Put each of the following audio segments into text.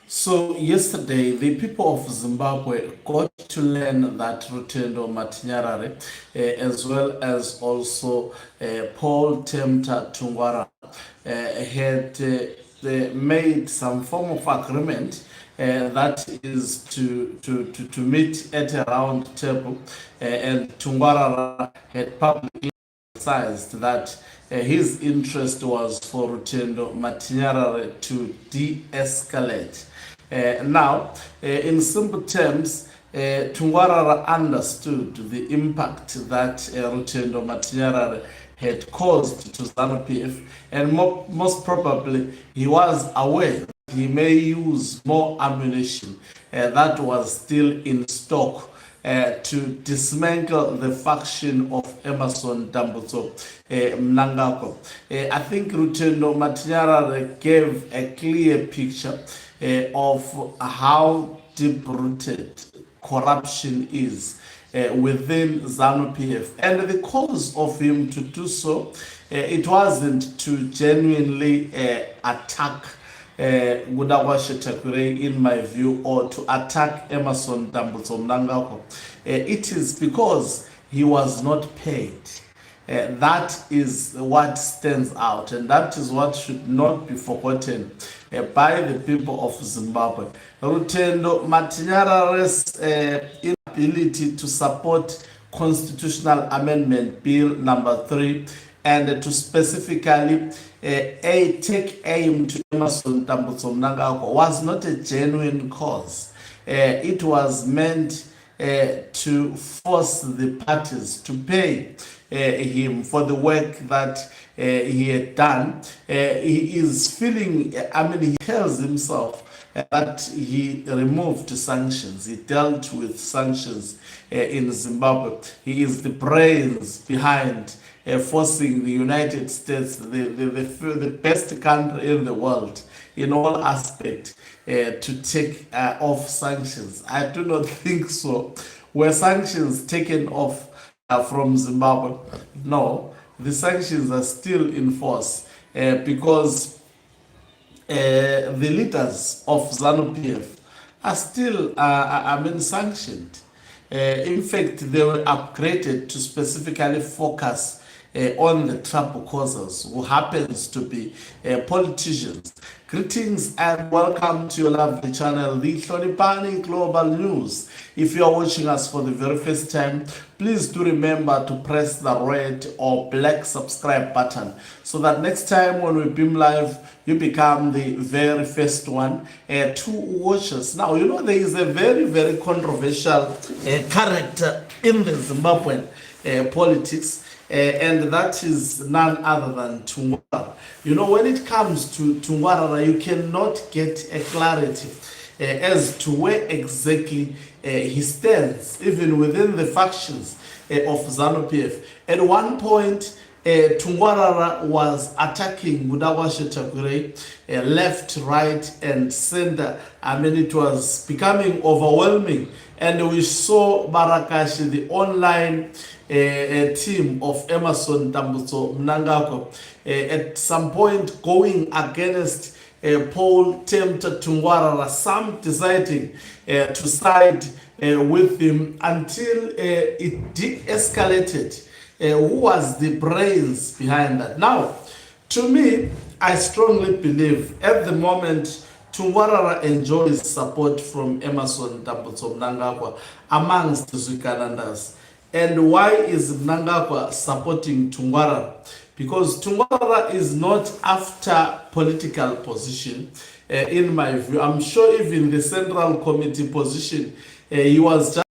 So yesterday, the people of Zimbabwe got to learn that Rutendo Matinyarare, as well as also Paul Temta Tungwarara, had made some form of agreement that is to meet at a round table, and Tungwarara had publicly emphasized that his interest was for Rutendo Matinyarare to de-escalate. In simple terms, Tungwarara understood the impact that Rutendo Matinyarare had caused to ZANU-PF, and most probably he was aware that he may use more ammunition that was still in stock to dismantle the faction of Emerson Dambudzo Mnangagwa. I think Rutendo Matinyarare gave a clear picture of how deep-rooted corruption is within ZANU-PF. And the cause of him to do so, it wasn't to genuinely attack Gudawashe Takure, in my view, or to attack Emerson Dambudzo Mnangagwa. It is because he was not paid. That is what stands out, and that is what should not be forgotten by the people of Zimbabwe. Rutendo Matinyarare's inability to support Constitutional Amendment Bill number 3 and to specifically take aim to Emerson Dambudzo Mnangagwa was not a genuine cause. It was meant to force the parties to pay him for the work that he had done. He is feeling, he tells himself that he removed sanctions. He dealt with sanctions in Zimbabwe. He is the brains behind forcing the United States, the best country in the world, in all aspects, to take off sanctions. I do not think so. Were sanctions taken off from Zimbabwe? No, the sanctions are still in force because the leaders of ZANU-PF are still, sanctioned. In fact, they were upgraded to specifically focus on the trouble causers, who happens to be politicians. Greetings and welcome to your lovely channel, the Hlonipani Global News. If you are watching us for the very first time, please do remember to press the red or black subscribe button so that next time when we beam live, you become the very first one to watch us. Now, you know, there is a very, very controversial character in the Zimbabwean politics. And that is none other than Tungwarara. You know, when it comes to Tungwarara, you cannot get a clarity as to where exactly he stands, even within the factions of ZANU-PF. At one point, Tungwarara was attacking Gudawashe Takure left, right, and center. It was becoming overwhelming. And we saw Barakashi, the online team of Emerson Dambudzo Mnangagwa, at some point going against Paul Temta Tungwarara, some deciding to side with him until it de-escalated. Who was the brains behind that? Now, to me, I strongly believe at the moment Tungwarara enjoys support from Emerson Dambudzo Mnangagwa amongst the Zwikanandas. And why is Mnangagwa supporting Tungwarara? Because Tungwarara is not after political position, in my view. I'm sure even the Central Committee position, he was just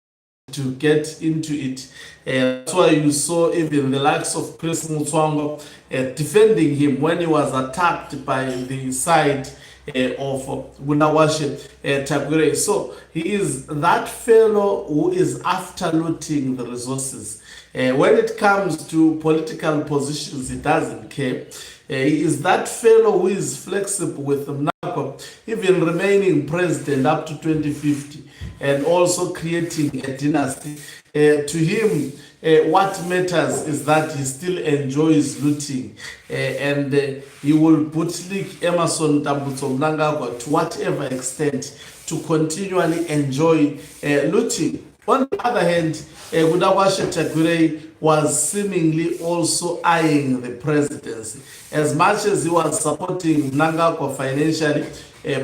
to get into it. That's why you saw even the likes of Chris Mutswango defending him when he was attacked by the side of Gudawashe Takure. So he is that fellow who is after looting the resources. When it comes to political positions, he doesn't care. He is that fellow who is flexible with Mnangagwa, even remaining president up to 2050, and also creating a dynasty. To him, what matters is that he still enjoys looting, and he will bootlick Emerson Tambutso Mnangagwa to whatever extent to continually enjoy looting. On the other hand, Gudawashe Tagore was seemingly also eyeing the presidency. As much as he was supporting Mnangagwa financially,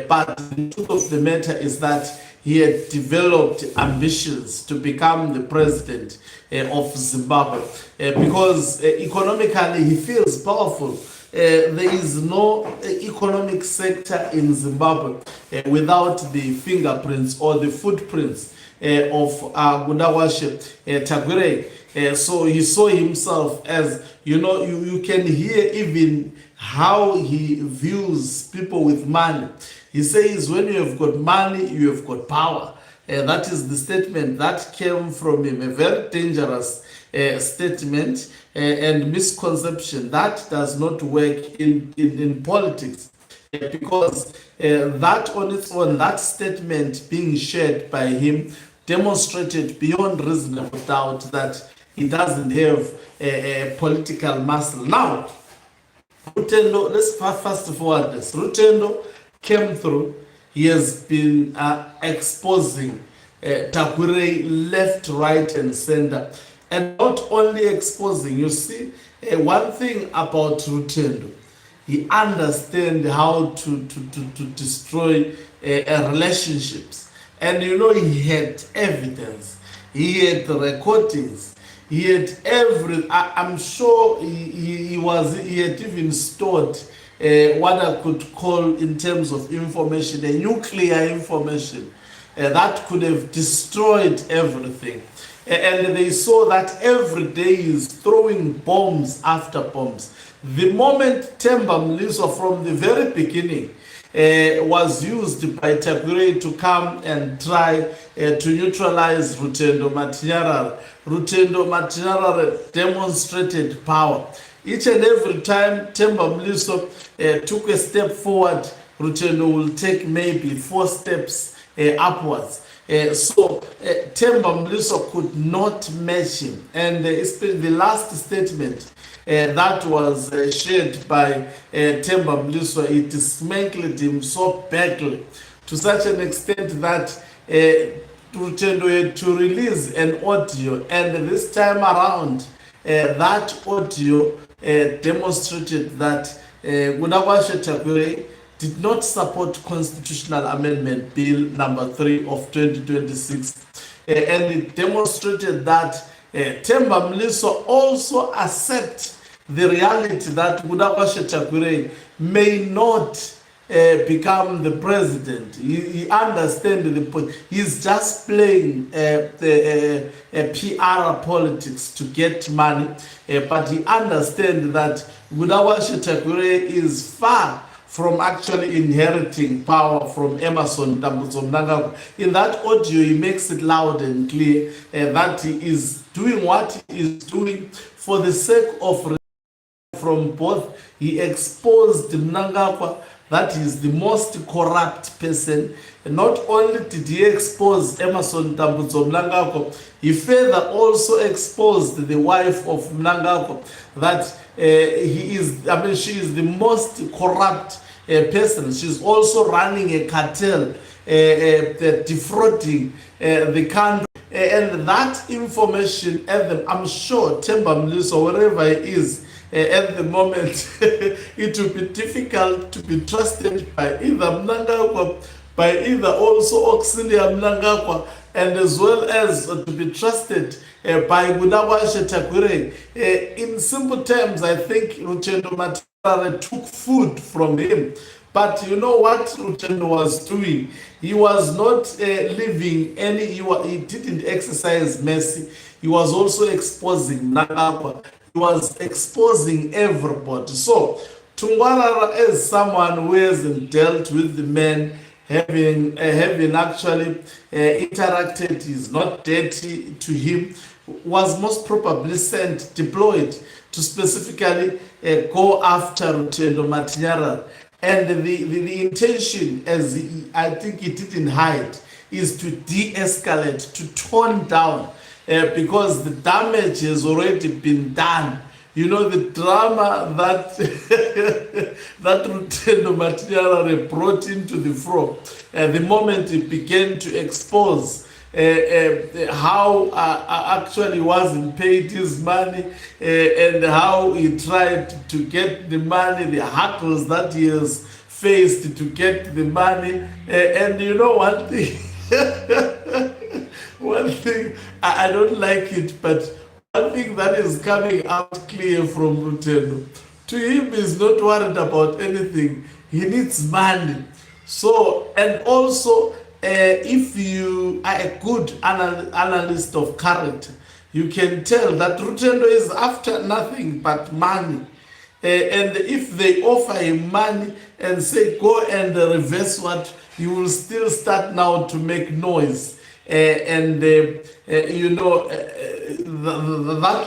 but the truth of the matter is that he had developed ambitions to become the president of Zimbabwe because economically he feels powerful. There is no economic sector in Zimbabwe without the fingerprints or the footprints of Gudawashe Tagore. So he saw himself as, you can hear even how he views people with money. He says, when you have got money, you have got power. That is the statement that came from him, a very dangerous statement and misconception. That does not work in politics. Because that on its own, that statement being shared by him demonstrated beyond reasonable doubt that he doesn't have a political muscle. Now, Rutendo, let's fast forward this. Rutendo came through. He has been exposing Tagore left, right, and center. And not only exposing, you see, one thing about Rutendo, he understands how to destroy relationships. And he had evidence, he had recordings, he had I'm sure he had even stored what I could call, in terms of information, a nuclear information that could have destroyed everything. And they saw that every day he's throwing bombs after bombs. The moment Themba Mliso, from the very beginning, was used by Tagore to come and try to neutralize Rutendo Matinyarara. Rutendo Matinyarara demonstrated power. Each and every time Themba Mliso took a step forward, Rutendo will take maybe 4 steps upwards. So Themba Mliso could not match him. And the last statement that was shared by Themba Mliso, it dismantled him so badly, to such an extent that Rutendo had to release an audio, and this time around, that audio demonstrated that Gudawashe Tagore did not support Constitutional Amendment Bill number 3 of 2026, and it demonstrated that Themba Mliso also accepts the reality that Gudawashe Tagore may not become the president. He understands the point. He's just playing PR politics to get money, but he understands that Gudawashe Tagore is far from actually inheriting power from Emerson Tambutso Mnangagwa. In that audio, he makes it loud and clear that he is doing what he is doing for the sake of from both. He exposed Mnangagwa, that is the most corrupt person. And not only did he expose Emerson Tambutso Mnangagwa, he further also exposed the wife of Mnangagwa, that she is the most corrupt person. She's also running a cartel, defrauding the country. And that information, I'm sure Themba Mliso, wherever he is, at the moment, it will be difficult to be trusted by either Mnangagwa, by either also Auxilia Mnangagwa, and as well as to be trusted by Gudawashe Tagore. In simple terms, I think Rutendo Matinyarara took food from him. But you know what Rutendo was doing? He was not leaving any, he didn't exercise mercy. He was also exposing Mnangagwa. He was exposing everybody. So Tungwarara, as someone who hasn't dealt with the man, having actually interacted, is not dirty to him, was most probably deployed to specifically go after Rutendo Matinyarara. And the intention, I think he didn't hide, is to de-escalate, to tone down because the damage has already been done. You know, the drama that that Rutendo Matinyarare brought into the fore, the moment he began to expose how actually wasn't paid his money, and how he tried to get the money, the hackles that he has faced to get the money. And you know one thing, one thing, I don't like it, but one thing that is coming out clear from Rutendo, to him is not worried about anything. He needs money. So, and also, if you are a good analyst of character, you can tell that Rutendo is after nothing but money. And if they offer him money and say, go and reverse what, you will still start now to make noise. You know,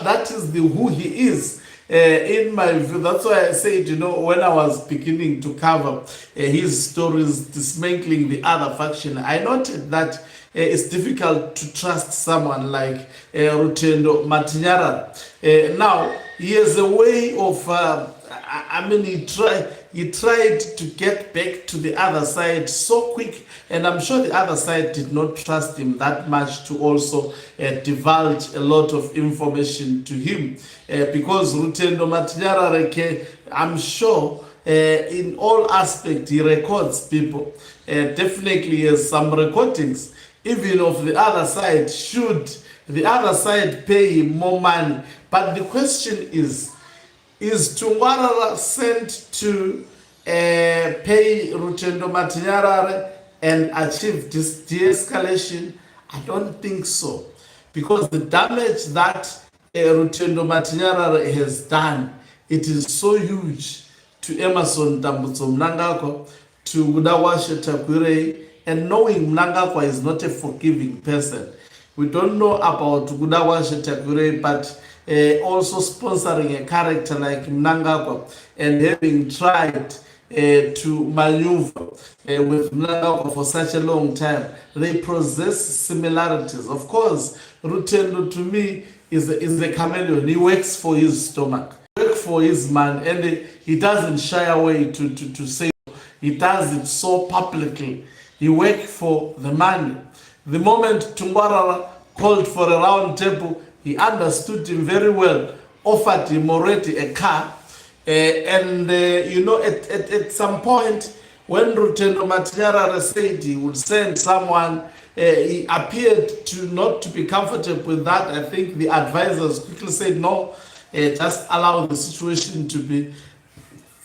that is who he is. In my view, that's why I said, you know, when I was beginning to cover his stories dismantling the other faction, I noted that it's difficult to trust someone like Rutendo Matinyarare. Now, he has a way of, I mean, he tried to get back to the other side so quick, and I'm sure the other side did not trust him that much to also divulge a lot of information to him, because Rutendo Matinyarare, I'm sure in all aspects he records people. Definitely he has some recordings even of the other side, should the other side pay him more money. But the question is Tungwarara sent to pay Rutendo Matinyarare and achieve this de-escalation? I don't think so, because the damage that Rutendo Matinyarare has done, it is so huge to Emerson Tambutso Mnangagwa, to Budawashe Takwirei, and knowing Mnangagwa is not a forgiving person. We don't know about Budawashe Takwirei, but also sponsoring a character like Mnangagwa and having tried to maneuver with Mnangagwa for such a long time, they possess similarities. Of course, Rutendo to me is a chameleon. He works for his stomach, works for his man, and he doesn't shy away to say. He does it so publicly. He works for the money. The moment Tungwarara called for a round table, he understood him very well, offered him already a car. You know, at some point, when Rutendo Matinyarare said he would send someone, he appeared to not to be comfortable with that. I think the advisors quickly said, no, just allow the situation to be,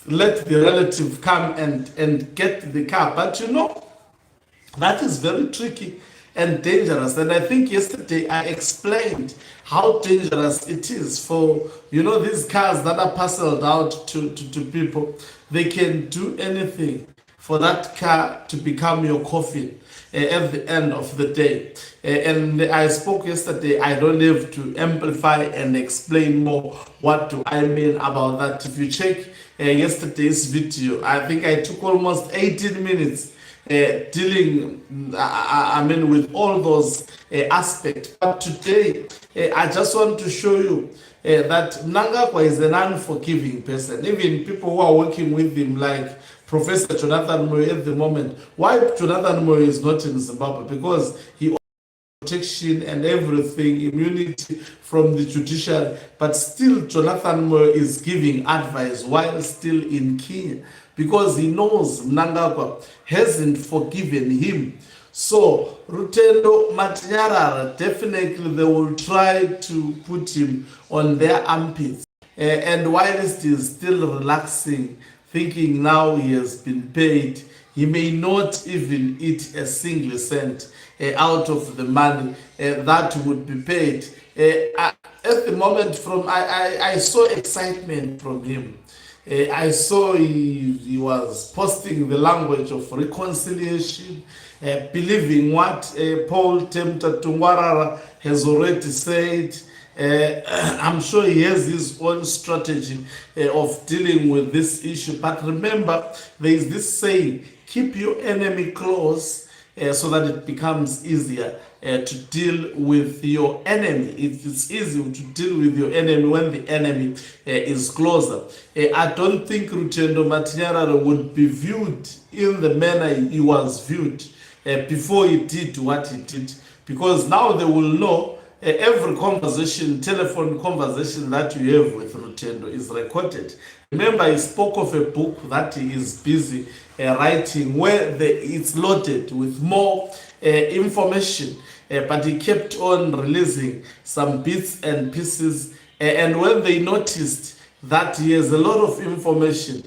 let the relative come and get the car. But you know, that is very tricky and dangerous. And I think yesterday I explained how dangerous it is for, you know, these cars that are parceled out to people. They can do anything for that car to become your coffin at the end of the day. And I spoke yesterday. I don't have to amplify and explain more what do I mean about that. If you check yesterday's video, I think I took almost 18 minutes dealing with all those aspects. But today I just want to show you that Mnangagwa is an unforgiving person. Even people who are working with him, like Professor Jonathan Moyo at the moment. Why Jonathan Moyo is not in Zimbabwe? Because he protection and everything, immunity from the judiciary, but still Jonathan Moyo is giving advice while still in Kenya, because he knows Mnangagwa hasn't forgiven him. So Rutendo Matinyarare, definitely they will try to put him on their armpits, and whilst he is still relaxing, thinking now he has been paid, he may not even eat a single cent out of the money that would be paid. At the moment, I saw excitement from him. I saw he was posting the language of reconciliation, believing what Paul Temta Tungwarara has already said. I'm sure he has his own strategy of dealing with this issue. But remember, there is this saying, keep your enemy close so that it becomes easier to deal with your enemy. It's easy to deal with your enemy when the enemy is closer. I don't think Rutendo Matinyarara would be viewed in the manner he was viewed before he did what he did, because now they will know every conversation, telephone conversation that you have with Rutendo is recorded. Remember, he spoke of a book that he is busy writing where it's loaded with more information, but he kept on releasing some bits and pieces. And when they noticed that he has a lot of information,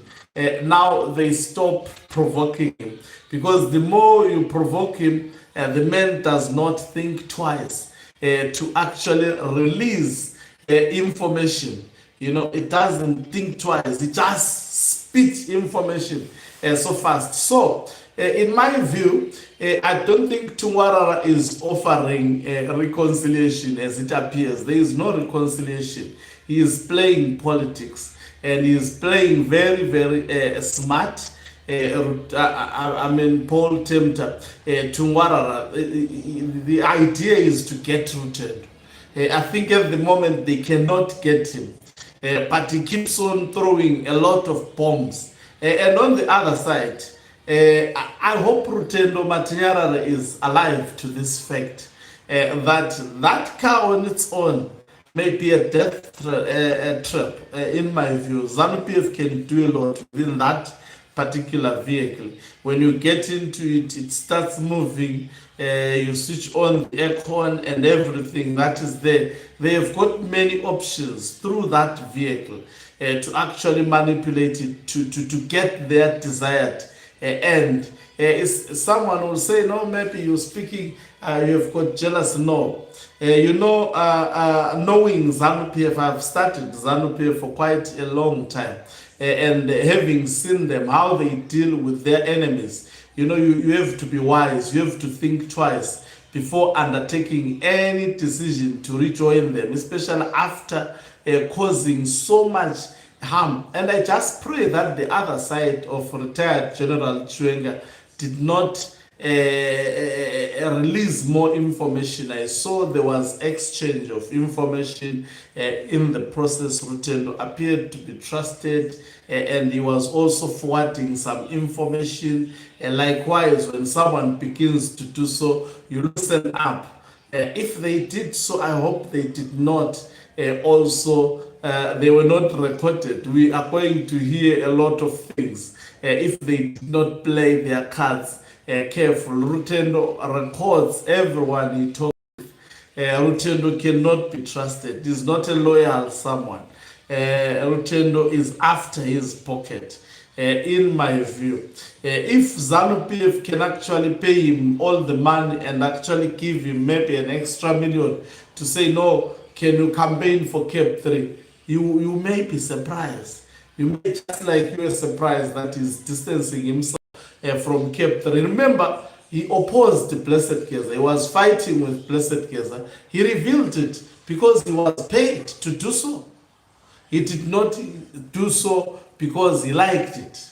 now they stop provoking him, because the more you provoke him, the man does not think twice to actually release information. It doesn't think twice. It just spits information so fast. So, in my view, I don't think Tungwarara is offering reconciliation as it appears. There is no reconciliation. He is playing politics, and he is playing very, very smart. Paul Tempter, Tungwarara. The idea is to get rooted. I think at the moment they cannot get him, but he keeps on throwing a lot of bombs. And on the other side, I hope Rutendo Matinyarara is alive to this fact that car on its own may be a death trap. In my view, ZANU-PF can do a lot within that particular vehicle. When you get into it, it starts moving. You switch on the aircon and everything that is there. They have got many options through that vehicle to actually manipulate it to get their desired end. Someone will say, no, maybe you're speaking, you've got jealous. No. Knowing ZANU-PF, I've started ZANU-PF for quite a long time. And having seen them, how they deal with their enemies, you have to be wise. You have to think twice before undertaking any decision to rejoin them, especially after causing so much harm. And I just pray that the other side of retired General Chiwenga did not release more information. I saw there was exchange of information in the process. Rutendo appeared to be trusted, and he was also forwarding some information. Likewise, when someone begins to do so, you listen up. If they did so, I hope they did not also they were not recorded. We are going to hear a lot of things if they did not play their cards careful. Rutendo records everyone he talks with. Rutendo cannot be trusted. He's not a loyal someone. Rutendo is after his pocket, in my view. If ZANU-PF can actually pay him all the money and actually give him maybe an extra million to say, no, can you campaign for Cape 3? You may be surprised. You may just like you are surprised that he's distancing himself from Cape 3. Remember, he opposed Blessed Keza. He was fighting with Blessed Keza. He revealed it because he was paid to do so. He did not do so because he liked it.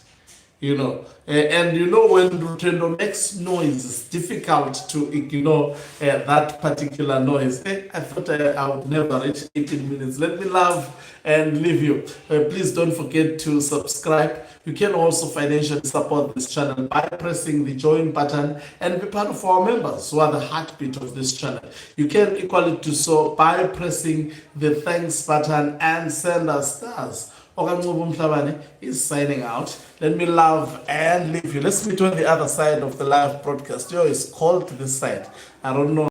And when Rutendo makes noise, it's difficult to ignore that particular noise. I thought I would never reach 18 minutes. Let me love and leave you. Please don't forget to subscribe. You can also financially support this channel by pressing the join button and be part of our members who are the heartbeat of this channel. You can equally do so by pressing the thanks button and send us stars. Okanqobo Mhlabane is signing out. Let me love and leave you. Let's meet on the other side of the live broadcast. It's called to this side. I don't know.